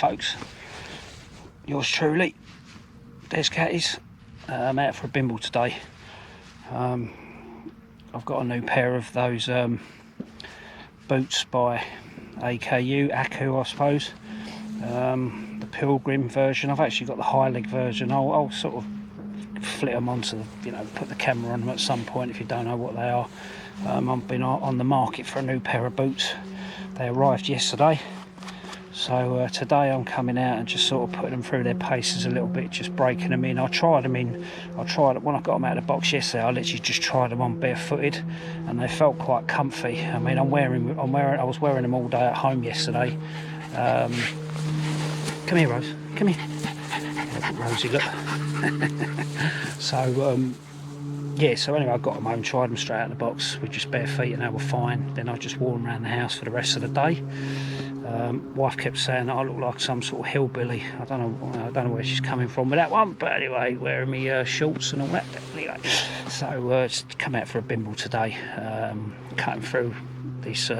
folks, yours truly, Descattys, out for a bimble today. I've got a new pair of those boots by AKU, I suppose, the Pilgrim version. I've actually got the high leg version. I'll sort of flit them onto the, put the camera on them at some point if you don't know what they are. I've been on the market for a new pair of boots. They arrived yesterday, so today I'm coming out and just sort of putting them through their paces a little bit, just breaking them in. I tried when I got them out of the box yesterday. I literally just tried them on barefooted, and they felt quite comfy. I mean, I was wearing them all day at home yesterday. Come here, Rose. Come here. Rosie, look. So yeah, so anyway, I got them home, tried them straight out of the box with just bare feet, and they were fine. Then I just wore them around the house for the rest of the day. Wife kept saying that I look like some sort of hillbilly. I don't know where she's coming from with that one, but anyway, wearing me shorts and all that. Anyway, so just come out for a bimble today, cutting through this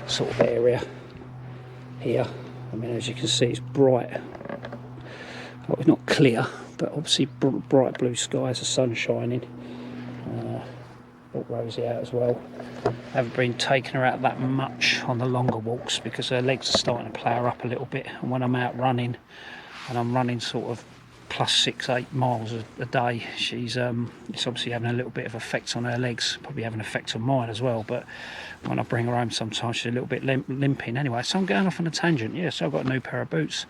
sort of area here. I mean, as you can see, it's bright. Well, it's not clear, but obviously bright blue skies, the sun shining. Brought Rosie out as well. Haven't been taking her out that much on the longer walks because her legs are starting to play her up a little bit. And when I'm out running, and I'm running sort of plus 6-8 miles a day, she's it's obviously having a little bit of effect on her legs, probably having an effect on mine as well. But when I bring her home, sometimes she's a little bit limping. Anyway, so I'm going off on a tangent. Yeah, so I've got a new pair of boots.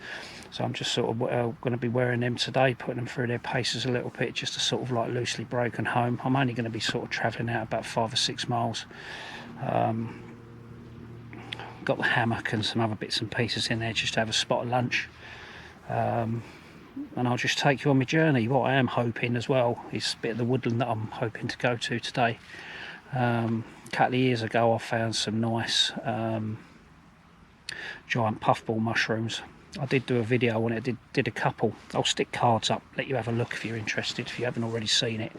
So I'm just sort of going to be wearing them today, putting them through their paces a little bit, just to sort of like loosely broken home. I'm only going to be sort of travelling out about 5 or 6 miles. Got the hammock and some other bits and pieces in there just to have a spot of lunch. And I'll just take you on my journey. What I am hoping as well is a bit of the woodland that I'm hoping to go to today. A couple of years ago I found some nice giant puffball mushrooms. I did do a video on it, did a couple. I'll stick cards up, let you have a look if you're interested, if you haven't already seen it.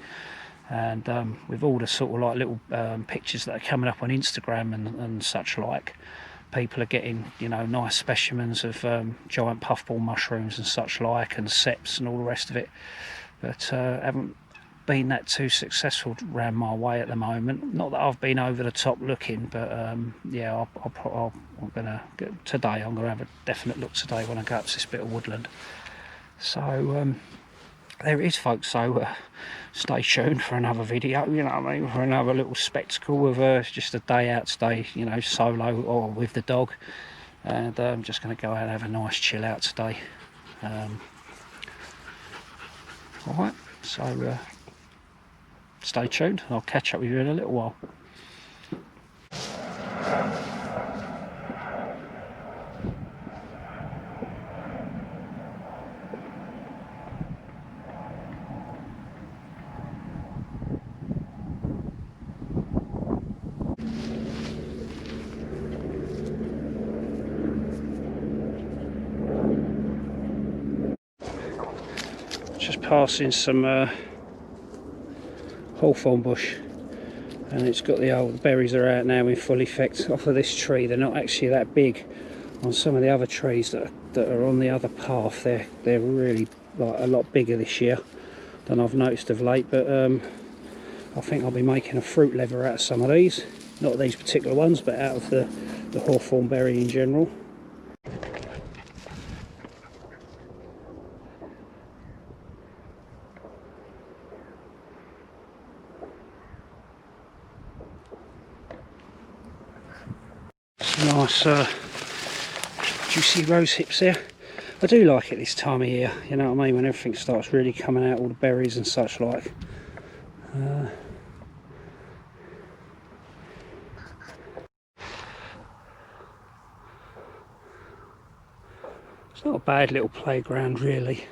And with all the sort of like little pictures that are coming up on Instagram and such like, people are getting, nice specimens of giant puffball mushrooms and such like, and seps and all the rest of it. But haven't been that too successful round my way at the moment. Not that I've been over the top looking, but yeah, I'm gonna have a definite look today when I go up to this bit of woodland. So there it is, folks. So stay tuned for another video, for another little spectacle of just a day out today, solo or with the dog. And I'm just going to go out and have a nice chill out today. Alright, so stay tuned. I'll catch up with you in a little while. Just passing some hawthorn bush, and it's got the old berries are out now in full effect off of this tree. They're not actually that big on some of the other trees that are on the other path. They're really like a lot bigger this year than I've noticed of late. But I think I'll be making a fruit leather out of some of these, not these particular ones, but out of the hawthorn berry in general. Nice juicy rose hips there. I do like it this time of year, you know what I mean, when everything starts really coming out, all the berries and such like. It's not a bad little playground really.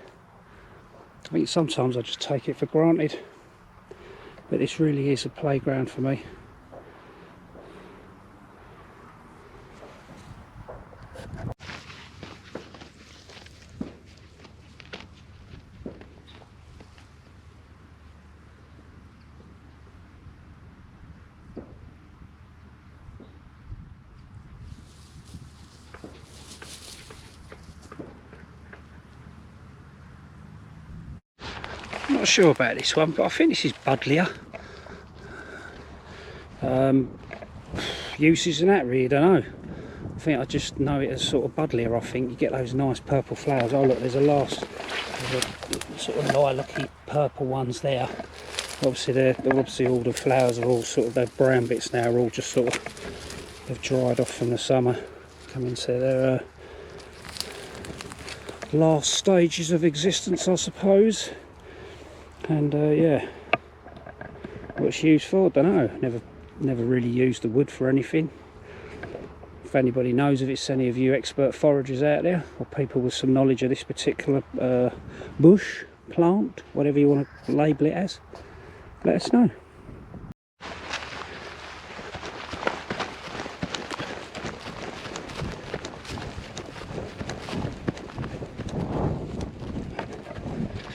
I think sometimes I just take it for granted, but this really is a playground for me. not sure about this one, but I think this is buddleia. Uses and that, really, don't know. I think I just know it as sort of buddleia. I think you get those nice purple flowers. Oh look, there's a sort of lilac-y purple ones there. Obviously they're obviously all the flowers are all sort of, their brown bits now are all just sort of, they've dried off from the summer, come into their last stages of existence, I suppose. And yeah, what it's used for, I don't know. Never really used the wood for anything. If anybody knows if it's any of you expert foragers out there, or people with some knowledge of this particular bush, plant, whatever you want to label it as, let us know.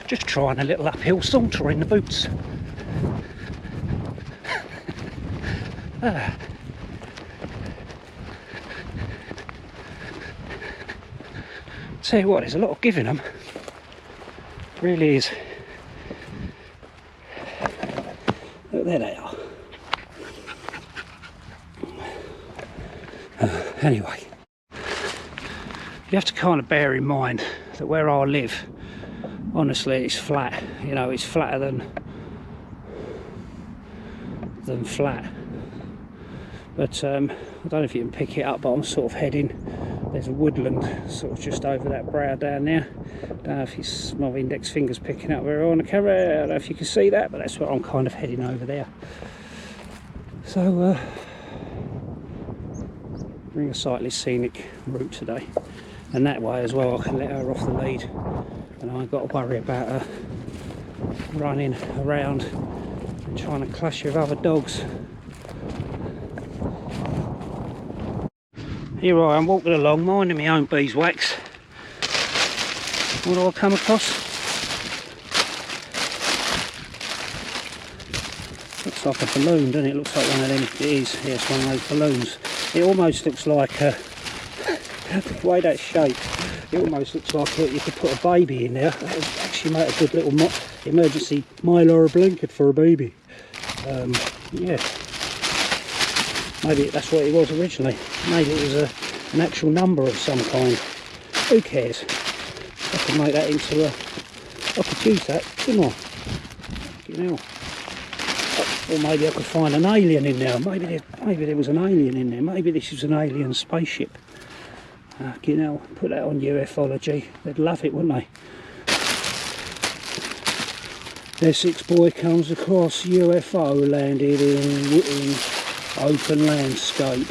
Just trying a little uphill saunter in the boots. Tell you what, there's a lot of giving them. Really is. Look, there they are. Anyway, you have to kind of bear in mind that where I live, honestly, it's flat. You know, it's flatter than flat. But I don't know if you can pick it up, but I'm sort of heading. There's a woodland sort of just over that brow down there. Don't know if it's my index finger's picking up very well on the camera. I don't know if you can see that, but that's where I'm kind of heading over there. So bring a slightly scenic route today, and that way as well I can let her off the lead, and I ain't got to worry about her running around and trying to clash with other dogs. Here I am walking along, minding my own beeswax. What do I come across? Looks like a balloon, doesn't it? Looks like one of them. It is. Yeah, it's one of those balloons. It almost looks like the way that's shaped. It almost looks like you could put a baby in there. That would actually make a good little emergency Mylar blanket for a baby. Yeah. Maybe that's what it was originally. Maybe it was an actual number of some kind. Who cares? I could make that into a... I could use that, couldn't I? You know. Or maybe I could find an alien in there. Maybe there was an alien in there. Maybe this is an alien spaceship. You know, put that on ufology. They'd love it, wouldn't they? Essex boy comes across UFO landed in open landscape.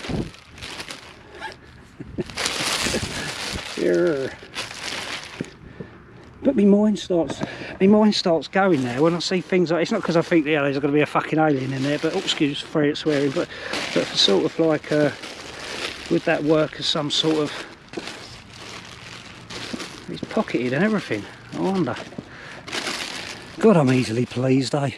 Yeah. But my mind starts going there when I see things like, it's not because I think, yeah, there's going to be a fucking alien in there, but oh, excuse for swearing, but for sort of like with that work as some sort of, it's pocketed and everything. I wonder. God, I'm easily pleased, eh?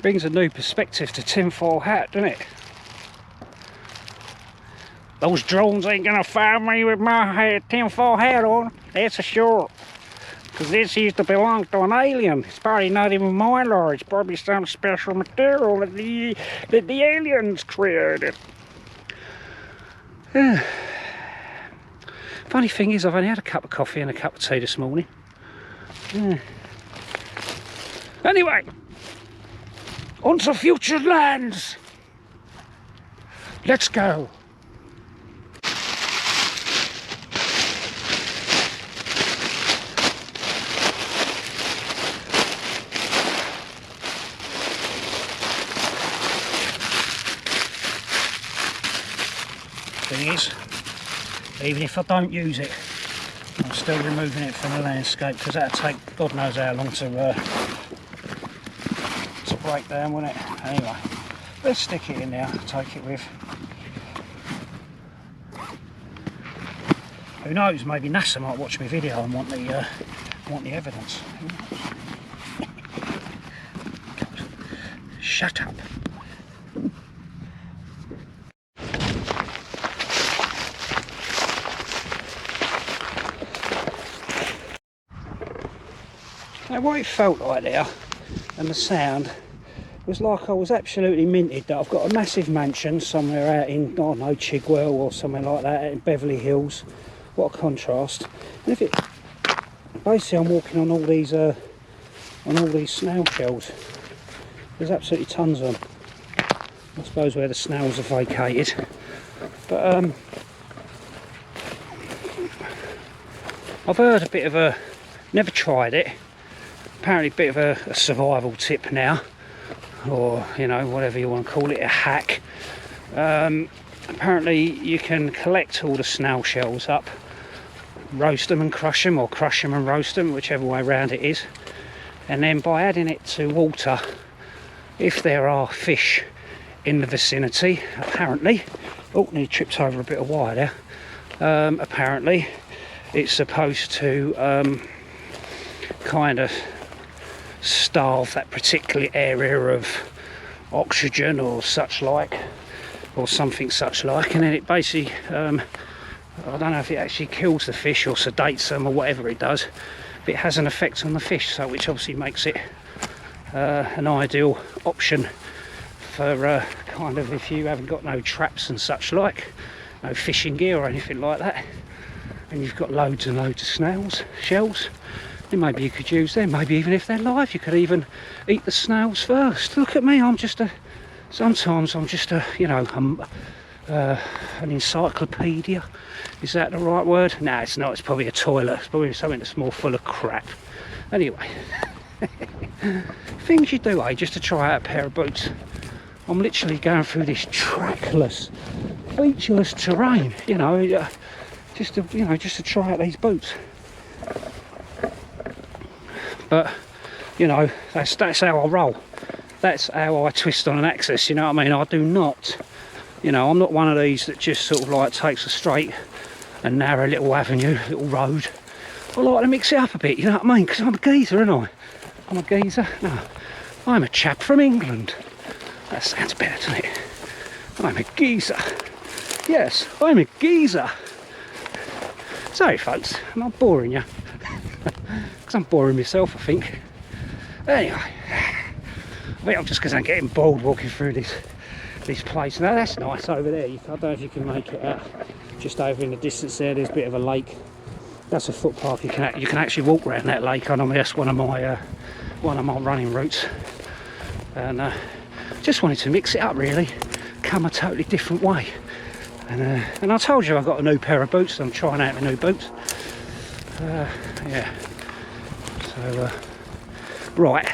Brings a new perspective to tinfoil hat, doesn't it? Those drones ain't gonna find me with my tinfoil hat on, that's for sure. Because this used to belong to an alien. It's probably not even Mylar, it's probably some special material that the aliens created. Funny thing is, I've only had a cup of coffee and a cup of tea this morning. Anyway, on to future lands. Let's go. Thing is, even if I don't use it, I'm still removing it from the landscape because that'll take God knows how long to break down, won't it? Anyway, let's stick it in there, take it with. Who knows, maybe NASA might watch my video and want the evidence. Shut up. And what it felt like there, and the sound, was like I was absolutely minted that I've got a massive mansion somewhere out in, I don't know, Chigwell or somewhere like that, out in Beverly Hills. What a contrast. And if it, basically I'm walking on all these snail shells. There's absolutely tons of them. I suppose where the snails are vacated. But I've heard a bit of a, never tried it, apparently a bit of a survival tip now, or you know, whatever you want to call it, a hack. Apparently you can collect all the snail shells up, roast them and crush them, or crush them and roast them, whichever way around it is, and then by adding it to water, if there are fish in the vicinity, apparently, oh, nearly tripped over a bit of wire there, apparently it's supposed to kind of starve that particular area of oxygen or such like, or something such like, and then it basically, I don't know if it actually kills the fish or sedates them or whatever it does, but it has an effect on the fish, so which obviously makes it an ideal option for kind of if you haven't got no traps and such like, no fishing gear or anything like that, and you've got loads and loads of snails shells, then maybe you could use them. Maybe even if they're live, you could even eat the snails first. Look at me, I'm just a, sometimes I'm just a, you know, an encyclopedia. Is that the right word? No, it's not. It's probably a toilet. It's probably something that's more full of crap. Anyway, things you do, just to try out a pair of boots. I'm literally going through this trackless, featureless terrain, you know, just to try out these boots. But you know, that's how I roll. That's how I twist on an axis. You know what I mean? I do not, you know, I'm not one of these that just sort of like takes a straight and narrow little avenue, little road. I like to mix it up a bit. You know what I mean? Because I'm a geezer, aren't I? I'm a geezer. No, I'm a chap from England. That sounds better, doesn't it? I'm a geezer. Yes, I'm a geezer. Sorry folks, I'm not boring you. Because I'm boring myself, I think. Anyway, I think I'm just because I'm getting bored walking through this place. Now that's nice over there. I don't know if you can make it out. Just over in the distance there, there's a bit of a lake. That's a footpath. You can actually walk around that lake. I know that's one of my running routes. And just wanted to mix it up really, come a totally different way. And I told you I got a new pair of boots. So I'm trying out my new boots. Yeah. So right,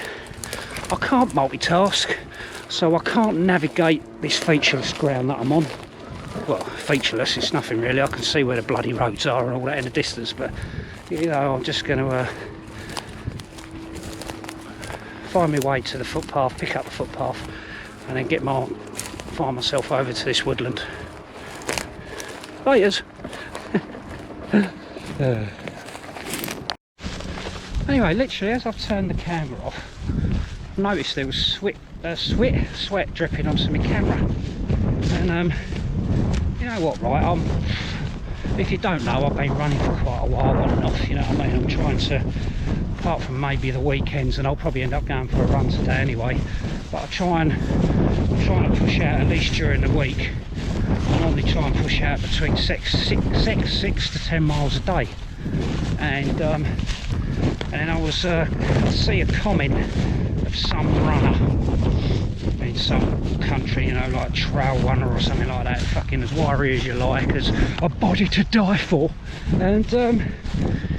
I can't multitask, so I can't navigate this featureless ground that I'm on. Well, featureless, it's nothing really. I can see where the bloody roads are and all that in the distance, but you know, I'm just going to find my way to the footpath, pick up the footpath, and then find myself over to this woodland. Laters. Anyway, literally as I've turned the camera off, I noticed there was sweat dripping onto my camera. And you know what, right? If you don't know, I've been running for quite a while on and off. You know what I mean? I'm trying to, apart from maybe the weekends, and I'll probably end up going for a run today anyway. But I'm trying to push out at least during the week. I normally try and push out between 6 to 10 miles a day. And then I was see a comment of some runner in some country, you know, like trail runner or something like that, fucking as wiry as you like, as a body to die for. And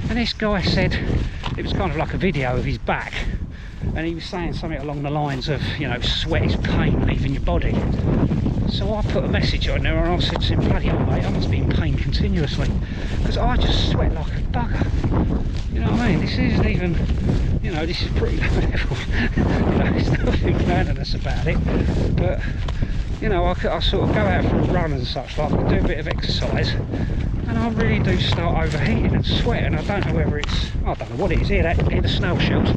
this guy said, it was kind of like a video of his back, and he was saying something along the lines of, you know, sweat is pain leaving your body. So I put a message on there and I said to him, bloody hell mate, I must be in pain continuously, because I just sweat like a bugger. You know what I mean? This isn't even, you know, this is pretty low level. You know, there's nothing madness about it. But, you know, I sort of go out for a run and such, like I do a bit of exercise, and I really do start overheating and sweating. I don't know whether it's, I don't know what it is. Hear the snail shells.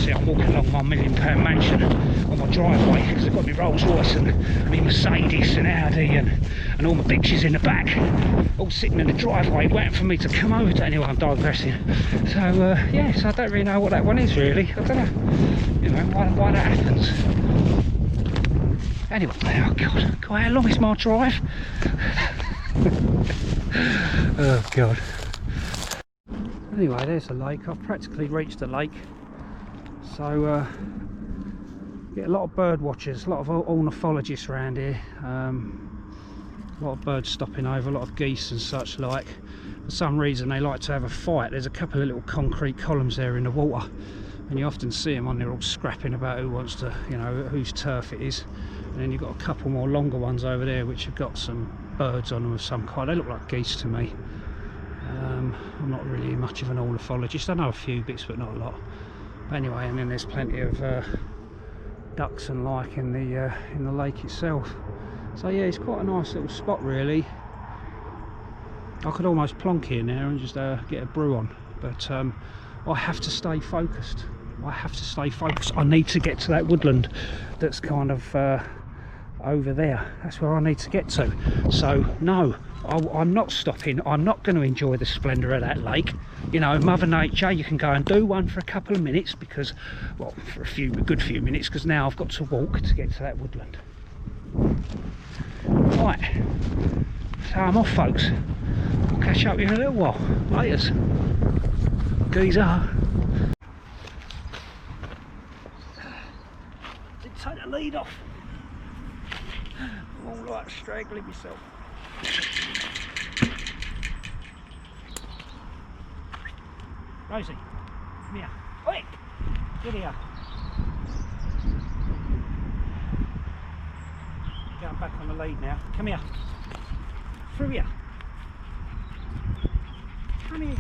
See, I'm walking along my £1 million mansion on my driveway because I've got my Rolls Royce and my Mercedes and Audi and all my bitches in the back, all sitting in the driveway waiting for me to come over to. Anyway, I'm digressing. So yeah, so I don't really know what that one is really. I don't know, you know, why that happens. Anyway, oh God, how long is my drive? Oh God. Anyway, there's the lake. I've practically reached the lake. So get a lot of bird watchers, a lot of ornithologists around here. A lot of birds stopping over, a lot of geese and such like. For some reason they like to have a fight. There's a couple of little concrete columns there in the water, and you often see them on there all scrapping about who wants to, you know, whose turf it is. And then you've got a couple more longer ones over there which have got some birds on them of some kind. They look like geese to me. I'm not really much of an ornithologist. I know a few bits but not a lot. But anyway, and then there's plenty of ducks and like in the lake itself. So yeah, it's quite a nice little spot really. I could almost plonk here now and just get a brew on, but I have to stay focused. I have to stay focused. I need to get to that woodland that's kind of over there. That's where I need to get to. So no, I'm not stopping. I'm not going to enjoy the splendour of that lake. You know, Mother Nature, you can go and do one for a couple of minutes because, well, for a good few minutes, because now I've got to walk to get to that woodland. Right, so I'm off, folks. I'll catch up with you in a little while. Laters. Geezer. Didn't take the lead off. I'm all like straggling myself. Rosie, come here. Oi! Get here. Going back on the lead now. Come here. Through here. Come here.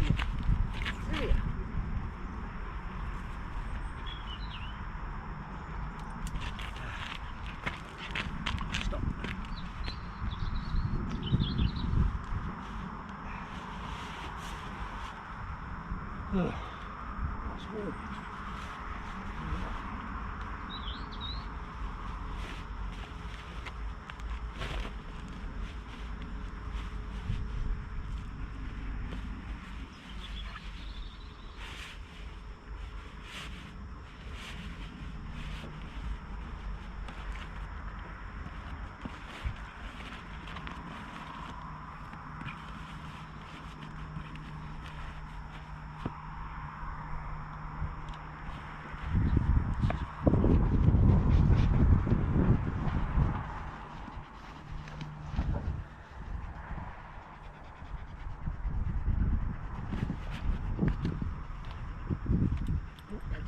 Through here. Stop. Oh, that's warm.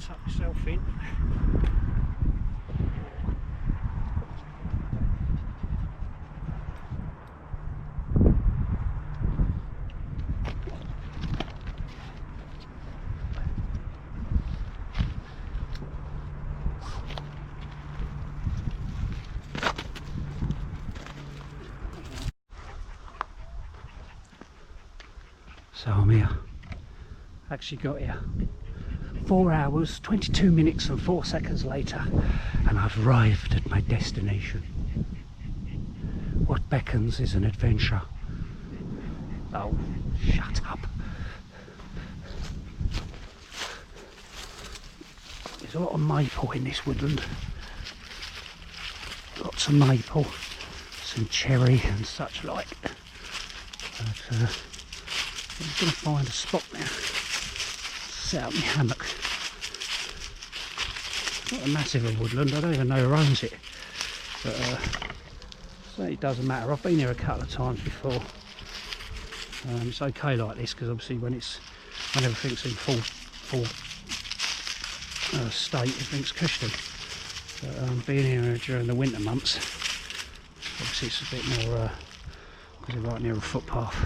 Tuck yourself in. So I'm here. Actually got here. 4 hours, 22 minutes and 4 seconds later, and I've arrived at my destination. What beckons is an adventure. Oh, shut up. There's a lot of maple in this woodland. Lots of maple, some cherry and such like. But I'm just going to find a spot now. Set up my hammock. Not a massive a woodland, I don't even know who owns it, but certainly doesn't matter. I've been here a couple of times before. It's okay like this because obviously when everything's in full state, everything's cushiony. But being here during the winter months, obviously it's a bit more because we're right near a footpath.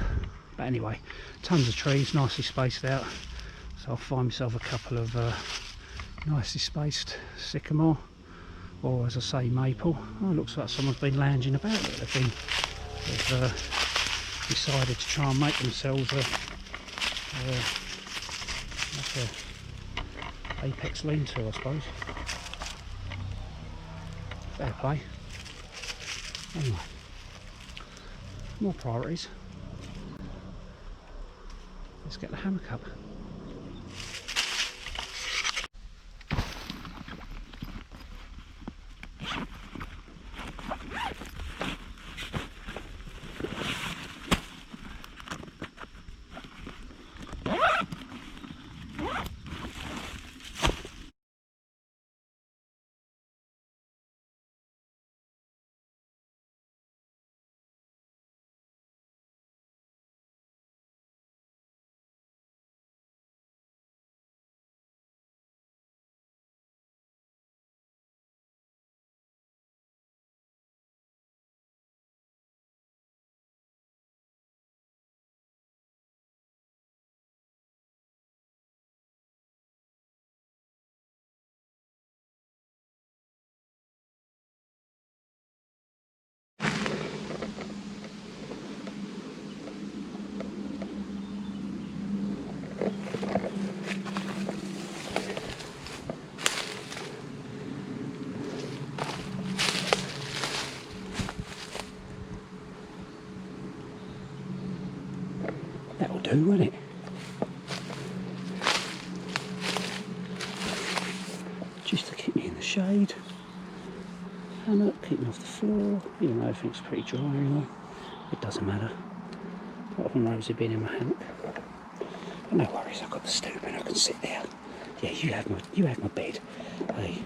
But anyway, tons of trees, nicely spaced out. So I'll find myself a couple of nicely spaced sycamore, or as I say, maple. Oh, it looks like someone's been lounging about it. They've decided to try and make themselves like a apex lean-to, I suppose. Fair play. Anyway, more priorities. Let's get the hammock up. That'll do, won't it? Just to keep me in the shade. Hammock, keep me off the floor, even though everything's pretty dry anyway. It doesn't matter. Apart from Rosie being in my hammock. But no worries, I've got the stoop and I can sit there. Yeah, you have my bed. Hey.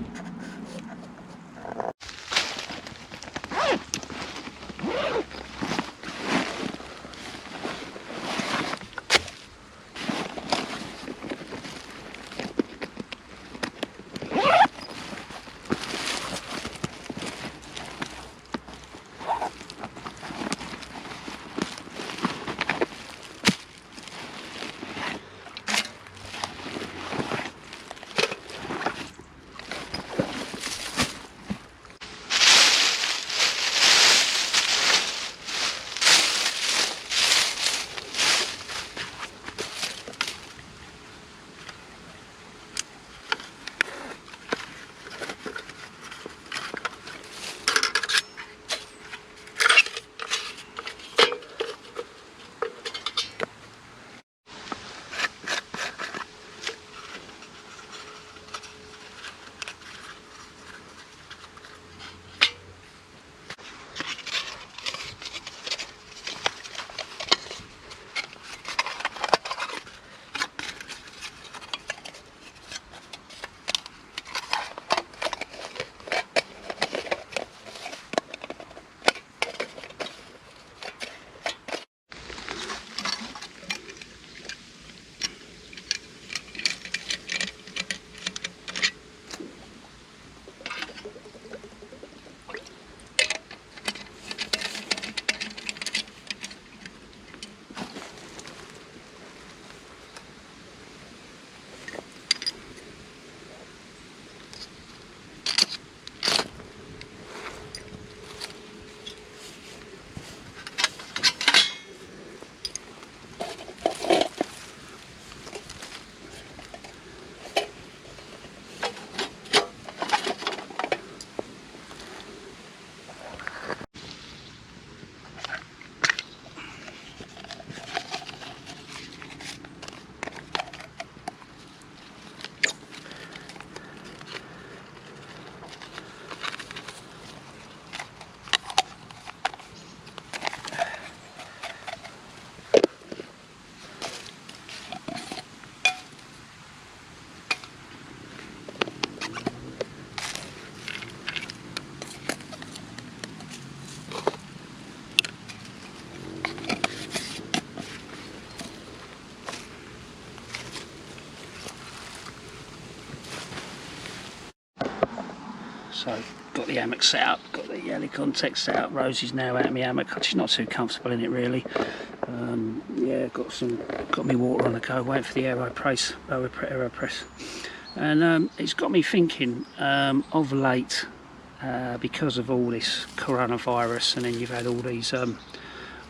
So got the hammock set up, got the Helikon Tex set up. Rosie's now out of my hammock. She's not too comfortable in it really. Yeah, got me water on the go, waiting for the Aeropress. And it's got me thinking of late, because of all this coronavirus, and then you've had all these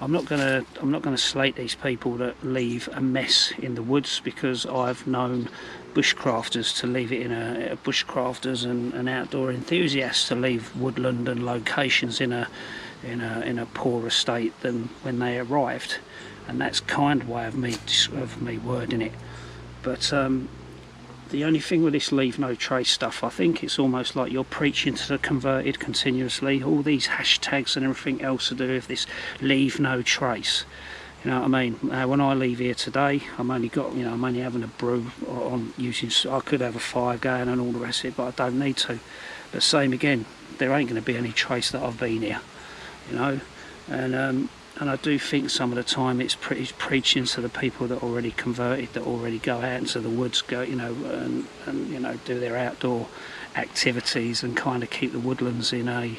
I'm not gonna slate these people that leave a mess in the woods, because I've known bushcrafters to leave it in bushcrafters and outdoor enthusiasts to leave woodland and locations in a poorer state than when they arrived, and that's kind way of me wording it. But the only thing with this leave no trace stuff, I think it's almost like you're preaching to the converted continuously. All these hashtags and everything else to do with this leave no trace. You know what I mean? When I leave here today, I'm only having a brew on using. I could have a fire going and all the rest of it, but I don't need to. But same again, there ain't going to be any trace that I've been here. You know, and I do think some of the time it's preaching to the people that already converted, that already go out into the woods, and do their outdoor activities and kind of keep the woodlands I'm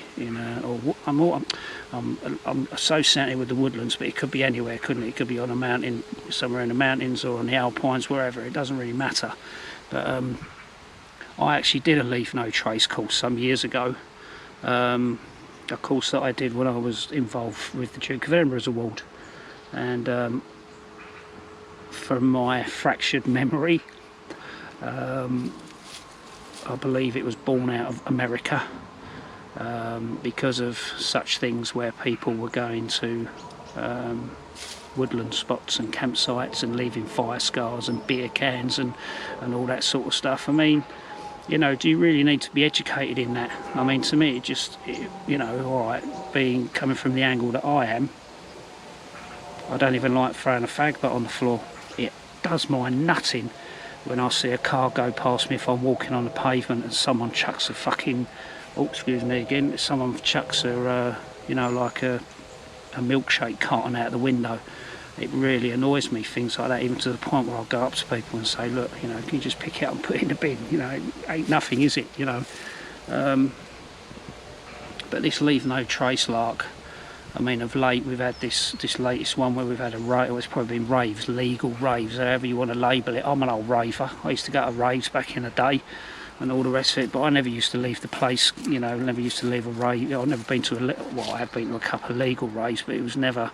associated with the woodlands, but it could be anywhere, couldn't it? It could be on a mountain, somewhere in the mountains, or on the Alpines, wherever. It doesn't really matter. But I actually did a leave no trace course some years ago. A course that I did when I was involved with the Duke of Edinburgh's award, and from my fractured memory, I believe it was born out of America, because of such things where people were going to woodland spots and campsites and leaving fire scars and beer cans and all that sort of stuff. I mean, you know, do you really need to be educated in that? I mean, to me, alright, coming from the angle that I am, I don't even like throwing a fag butt on the floor. It does my nutting when I see a car go past me if I'm walking on the pavement and someone chucks a fucking, someone chucks like a milkshake carton out the window. It really annoys me, things like that, even to the point where I'll go up to people and say, look, can you just pick it up and put it in the bin? It ain't nothing, is it? But this leave no trace lark, I mean, of late we've had this latest one where we've had it's probably been raves, legal raves, however you want to label it. I'm an old raver. I used to go to raves back in the day and all the rest of it, but I never used to leave the place, never used to leave a rave. I've never been to I have been to a couple of legal raves, but it was never,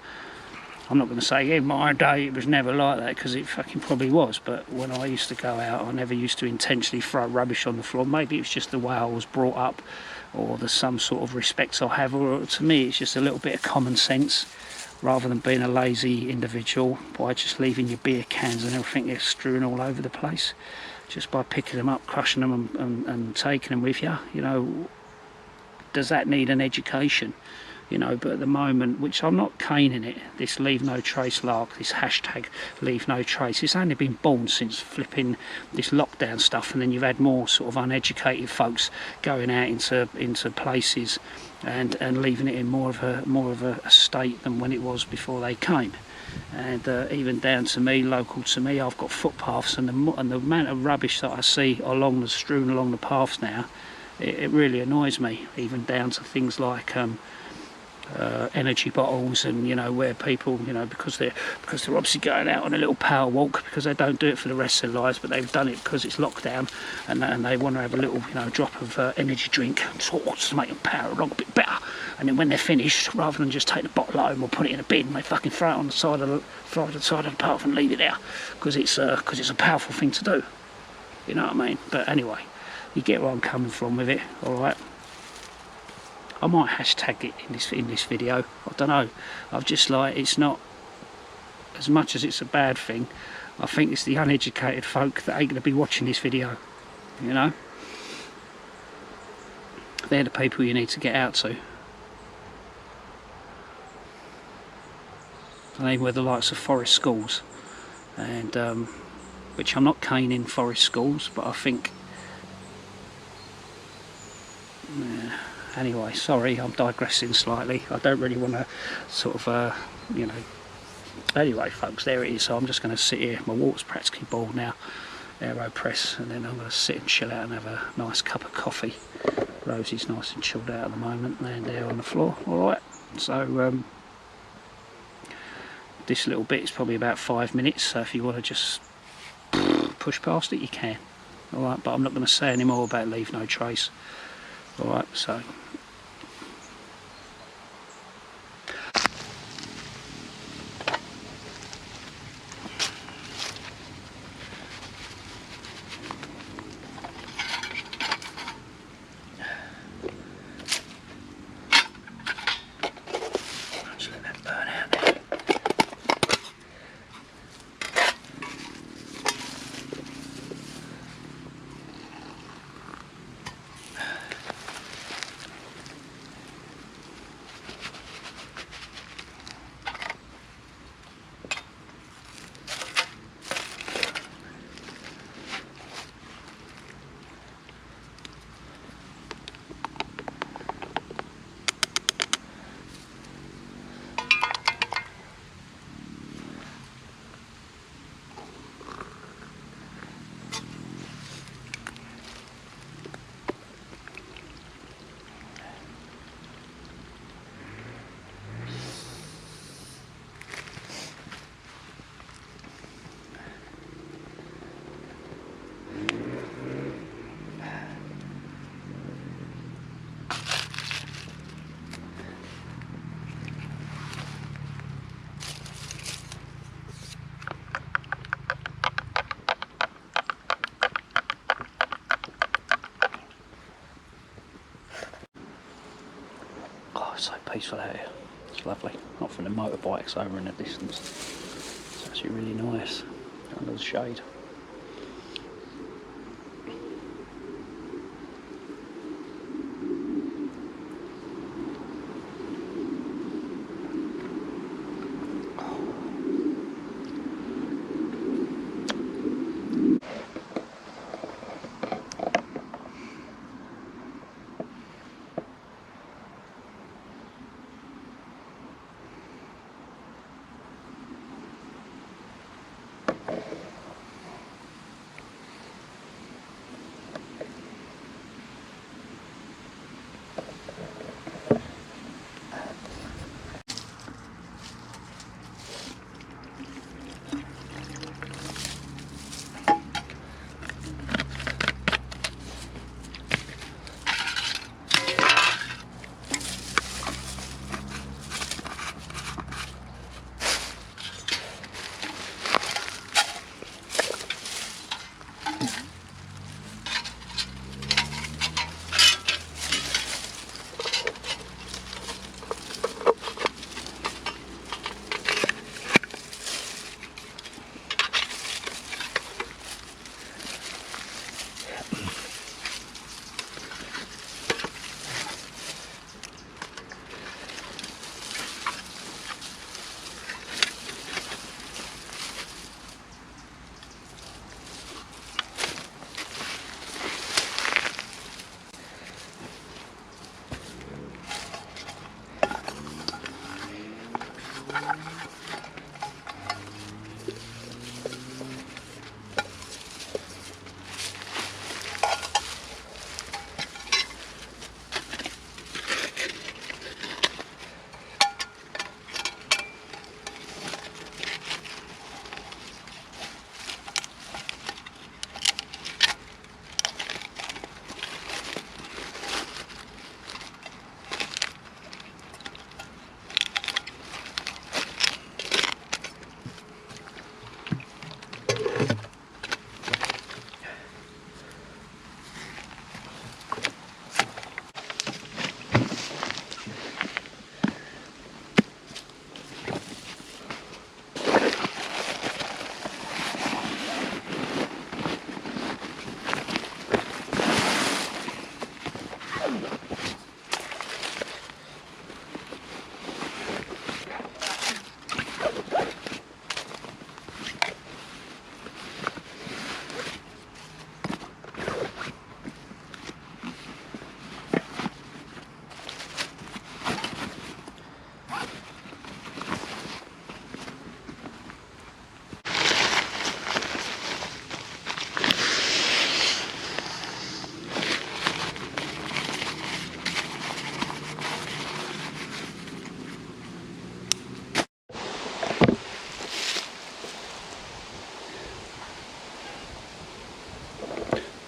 I'm not going to say in my day it was never like that, because it fucking probably was, but when I used to go out, I never used to intentionally throw rubbish on the floor. Maybe it was just the way I was brought up, or there's some sort of respect I have, or to me it's just a little bit of common sense, rather than being a lazy individual by just leaving your beer cans and everything they're strewn all over the place, just by picking them up, crushing them and taking them with you. Does that need an education? But at the moment, which I'm not caning it, this leave no trace lark, this hashtag leave no trace, it's only been born since flipping this lockdown stuff, and then you've had more sort of uneducated folks going out into places and leaving it in more of a state than when it was before they came. And even down to me, local to me, I've got footpaths, and the amount of rubbish that I see strewn along the paths now, it really annoys me, even down to things like energy bottles, and where people, because they're obviously going out on a little power walk, because they don't do it for the rest of their lives, but they've done it because it's lockdown, and they want to have a little drop of energy drink to make them power along a bit better, and then when they're finished, rather than just take the bottle home or put it in a bin, they fucking throw it on the side of the path and leave it there, because it's a powerful thing to do. You know what I mean? But anyway, you get where I'm coming from with it. All right. I might hashtag it in this video. I don't know. I've just it's not, as much as it's a bad thing, I think it's the uneducated folk that ain't going to be watching this video. They're the people you need to get out to. And they were the likes of forest schools, and which I'm not caning forest schools, but I think. Anyway, sorry, I'm digressing slightly. I don't really want to sort of, Anyway, folks, there it is. So I'm just going to sit here. My water's practically boiled now, Aeropress, and then I'm going to sit and chill out and have a nice cup of coffee. Rosie's nice and chilled out at the moment, laying there on the floor. All right. So this little bit is probably about 5 minutes. So if you want to just push past it, you can. All right. But I'm not going to say any more about leave no trace. Alright, so so peaceful out here. It's lovely. Not from the motorbikes over in the distance. It's actually really nice under the shade.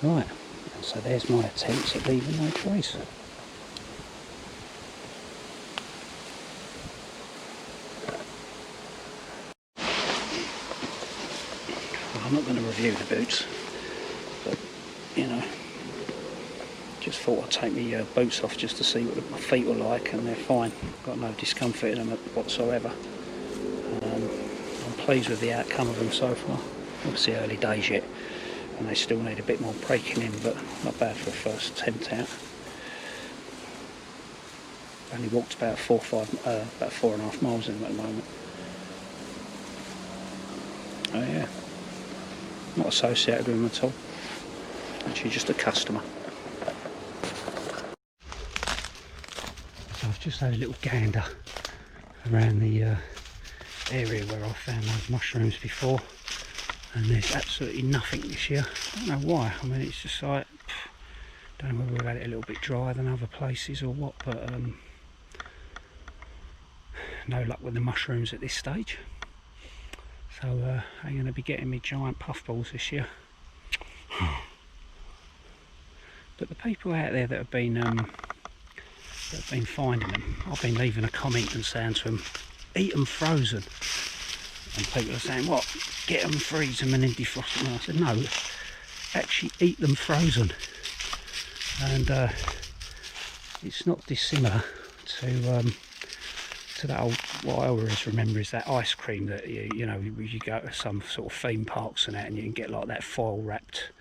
Right, so there's my attempts at leaving no trace. Well, I'm not going to review the boots, but you know, just thought I'd take my boots off just to see what my feet were like, and they're fine. Got no discomfort in them whatsoever. I'm pleased with the outcome of them so far. Obviously early days yet, and they still need a bit more breaking in, but not bad for a first attempt out. Only walked about 4.5 miles in them at the moment. Oh yeah, not associated with them at all. Actually, just a customer. So I've just had a little gander around the area where I found those mushrooms before, and there's absolutely nothing this year. I don't know why. I mean, it's just like, don't know whether we've had it a little bit drier than other places or what, but no luck with the mushrooms at this stage. So I'm going to be getting me giant puffballs this year. But the people out there that have been finding them, I've been leaving a comment and saying to them, eat them frozen. And people are saying, what, get them, freeze them and then defrost them? And I said, no, actually eat them frozen. And it's not dissimilar to that old, what I always remember is that ice cream that you know, you go to some sort of theme parks and that, and you can get like that foil wrapped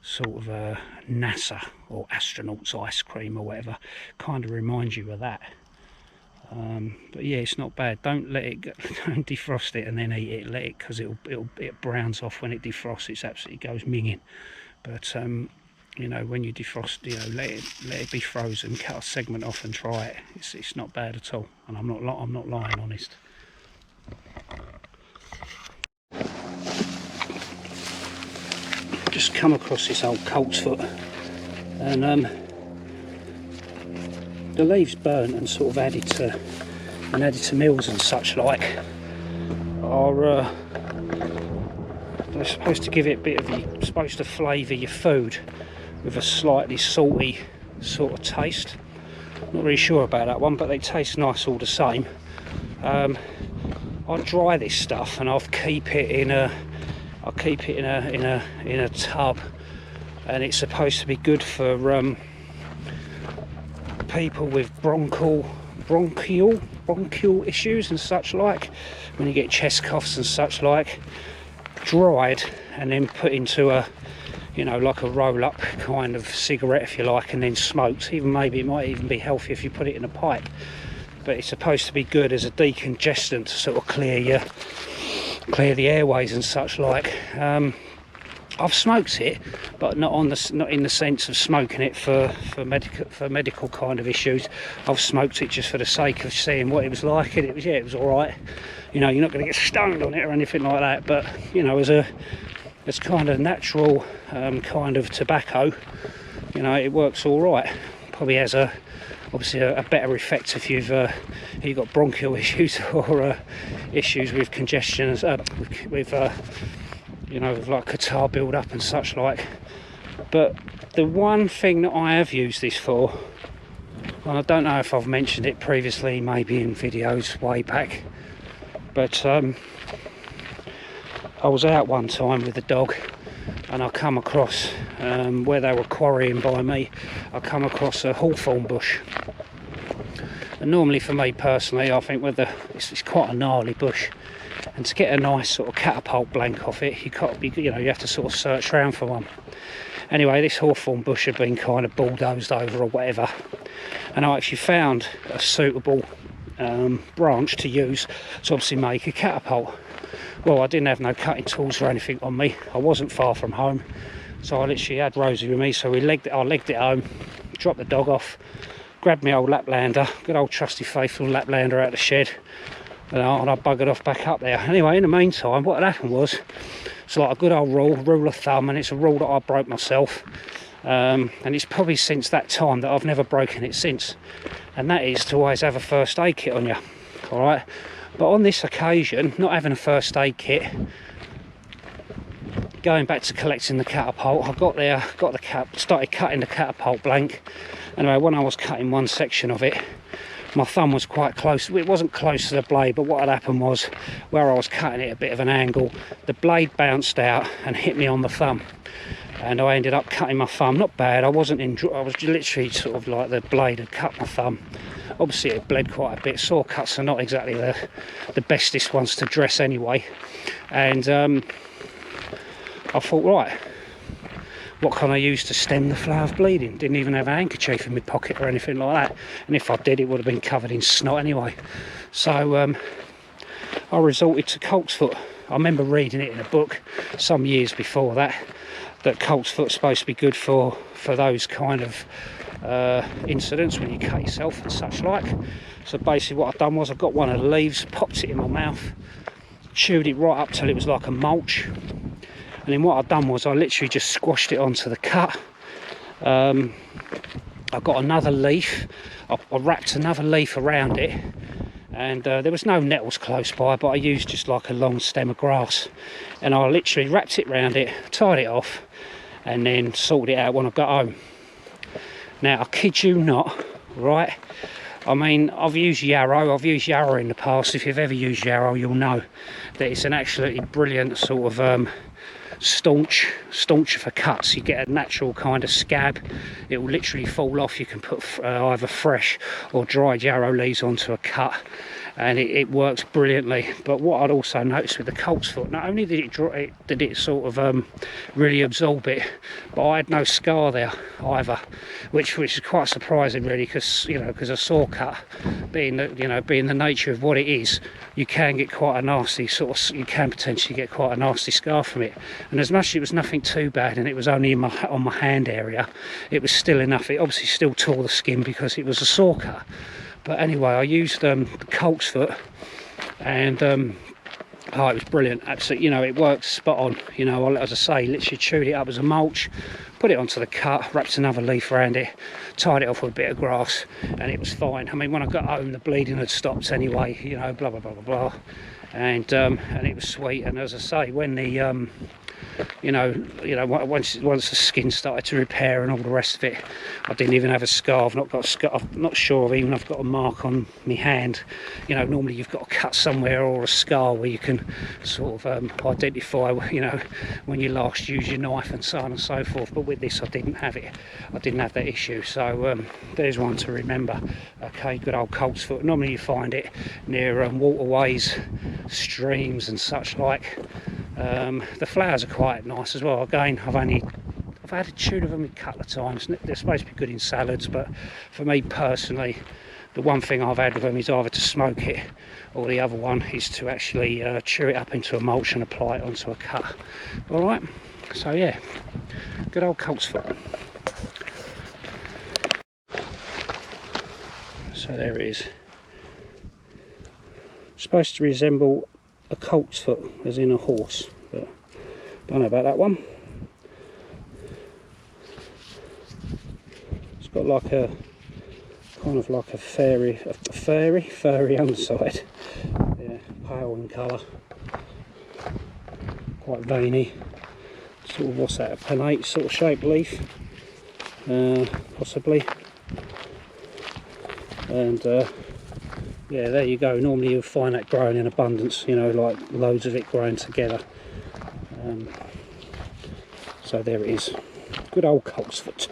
sort of NASA or astronauts ice cream or whatever. Kind of reminds you of that. But yeah, it's not bad. Don't let it go, don't defrost it and then eat it. Let it, because it browns off when it defrosts. It absolutely goes minging. But you know, when you defrost, you know, let it be frozen. Cut a segment off and try it. It's not bad at all. And I'm not lying, honest. Just come across this old coltsfoot, and the leaves burnt and sort of added to meals and such like are they're supposed to give it a bit of supposed to flavour your food with a slightly salty sort of taste. Not really sure about that one, but they taste nice all the same. I dry this stuff and I'll keep it in a tub, and it's supposed to be good for people with bronchial issues and such like, when you get chest coughs and such like. Dried and then put into a, you know, like a roll-up kind of cigarette if you like, and then smoked. Even maybe it might even be healthy if you put it in a pipe, but it's supposed to be good as a decongestant to sort of clear the airways and such like. I've smoked it, but not in the sense of smoking it for medical kind of issues. I've smoked it just for the sake of seeing what it was like, and it was all right. You know, you're not going to get stoned on it or anything like that, but you know, as kind of natural kind of tobacco, you know, it works all right. Probably has obviously a better effect if you've got bronchial issues or issues with congestion, with you know, with like catarrh build up and such like. But the one thing that I have used this for, and I don't know if I've mentioned it previously, maybe in videos way back, but I was out one time with the dog and I come across where they were quarrying by me, I come across a hawthorn bush. And normally for me personally, I think it's quite a gnarly bush, and to get a nice sort of catapult blank off it, you have to sort of search around for one. Anyway, this hawthorn bush had been kind of bulldozed over or whatever, and I actually found a suitable branch to use to obviously make a catapult. Well, I didn't have no cutting tools or anything on me. I wasn't far from home, so I literally had Rosie with me. So I legged it home, dropped the dog off, grabbed my old Laplander, good old trusty faithful Laplander out of the shed, and I buggered off back up there. Anyway, in the meantime, what had happened was, it's like a good old rule of thumb, and it's a rule that I broke myself, and it's probably since that time that I've never broken it since, and that is to always have a first aid kit on you. All right, but on this occasion, not having a first aid kit, going back to collecting the catapult, I got there, started cutting the catapult blank. Anyway, when I was cutting one section of it, my thumb was quite close. It wasn't close to the blade, but what had happened was, where I was cutting it at a bit of an angle, the blade bounced out and hit me on the thumb, and I ended up cutting my thumb. Not bad. I was literally sort of like the blade had cut my thumb. Obviously it bled quite a bit. Sore cuts are not exactly the bestest ones to dress anyway, and I thought, right, what can I use to stem the flow of bleeding? Didn't even have a handkerchief in my pocket or anything like that, and if I did, it would have been covered in snot anyway. So I resorted to coltsfoot. I remember reading it in a book some years before that coltsfoot's supposed to be good for those kind of incidents when you cut yourself and such like. So basically what I've done was, I got one of the leaves, popped it in my mouth, chewed it right up till it was like a mulch. And then what I've done was, I literally just squashed it onto the cut. I got another leaf, I wrapped another leaf around it, and there was no nettles close by, but I used just like a long stem of grass, and I literally wrapped it around it, tied it off, and then sorted it out when I got home. Now, I kid you not, right? I mean, I've used yarrow in the past. If you've ever used yarrow, you'll know that it's an absolutely brilliant sort of stauncher for cuts. You get a natural kind of scab. It will literally fall off. You can put either fresh or dried yarrow leaves onto a cut, and it works brilliantly. But what I'd also noticed with the coltsfoot, not only did it sort of really absorb it, but I had no scar there either, which is quite surprising really, because because a saw cut, being the nature of what it is, you can get quite a nasty you can potentially get quite a nasty scar from it. And as much as it was nothing too bad, and it was only on my hand area, it was still enough. It obviously still tore the skin because it was a saw cut. But anyway, I used the coltsfoot, and oh, it was brilliant. Absolutely, it works spot on. As I say, literally chewed it up as a mulch, put it onto the cut, wrapped another leaf around it, tied it off with a bit of grass, and it was fine. I mean, when I got home, the bleeding had stopped anyway. Blah blah blah blah blah, and it was sweet. And as I say, when the once the skin started to repair and all the rest of it, I didn't even have a scar. I've not got a scar. I'm not sure even I've got a mark on my hand. Normally you've got a cut somewhere or a scar where you can sort of identify, when you last used your knife and so on and so forth. But with this, I didn't have it. I didn't have that issue. So there's one to remember. Okay, good old coltsfoot. Normally you find it near waterways, streams and such like. The flowers are quite nice as well. Again, I've had a tune of them a couple of times. They're supposed to be good in salads, but for me personally, the one thing I've had with them is either to smoke it, or the other one is to actually chew it up into a mulch and apply it onto a cut. All right, so yeah, good old coltsfoot. So there it is. It's supposed to resemble a coltsfoot, as in a horse, but don't know about that one. It's got like a kind of like a furry underside. Yeah, pale in colour, quite veiny. Sort of, what's that, a pinnate sort of shaped leaf, possibly. And yeah, there you go. Normally you'll find that growing in abundance, like loads of it growing together. So there it is. Good old coltsfoot.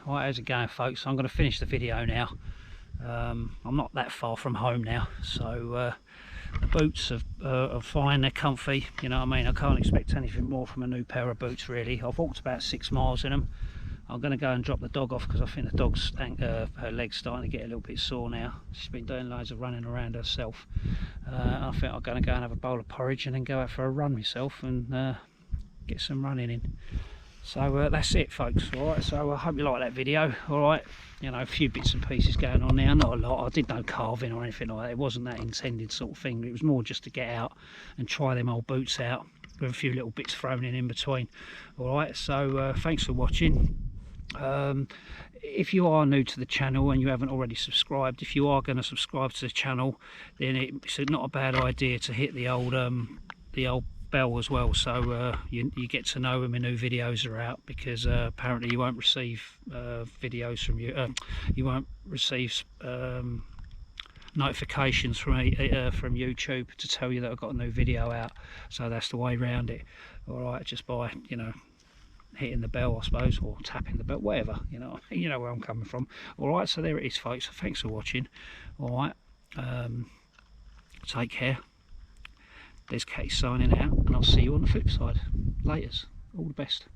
Right, how's it going, folks? I'm going to finish the video now. I'm not that far from home now, so the boots are fine, they're comfy, you know what I mean. I can't expect anything more from a new pair of boots really. I've walked about 6 miles in them. I'm going to go and drop the dog off because I think the dog's her leg's starting to get a little bit sore now. She's been doing loads of running around herself. I think I'm going to go and have a bowl of porridge and then go out for a run myself and get some running in. So that's it, folks. Alright, so I hope you like that video. Alright, you know, a few bits and pieces going on there, not a lot. I did no carving or anything like that. It wasn't that intended sort of thing. It was more just to get out and try them old boots out with a few little bits thrown in between. Alright, so thanks for watching. If you are new to the channel and you haven't already subscribed, if you are going to subscribe to the channel, then it's not a bad idea to hit the old bell as well, so you get to know when my new videos are out, because apparently you won't receive videos from you won't receive notifications from YouTube to tell you that I've got a new video out. So that's the way around it. All right, just by, you know, hitting the bell, I suppose, or tapping the bell, whatever, you know where I'm coming from. Alright, so there it is, folks. So thanks for watching. Alright, take care. Descattys signing out, and I'll see you on the flip side. Laters. All the best.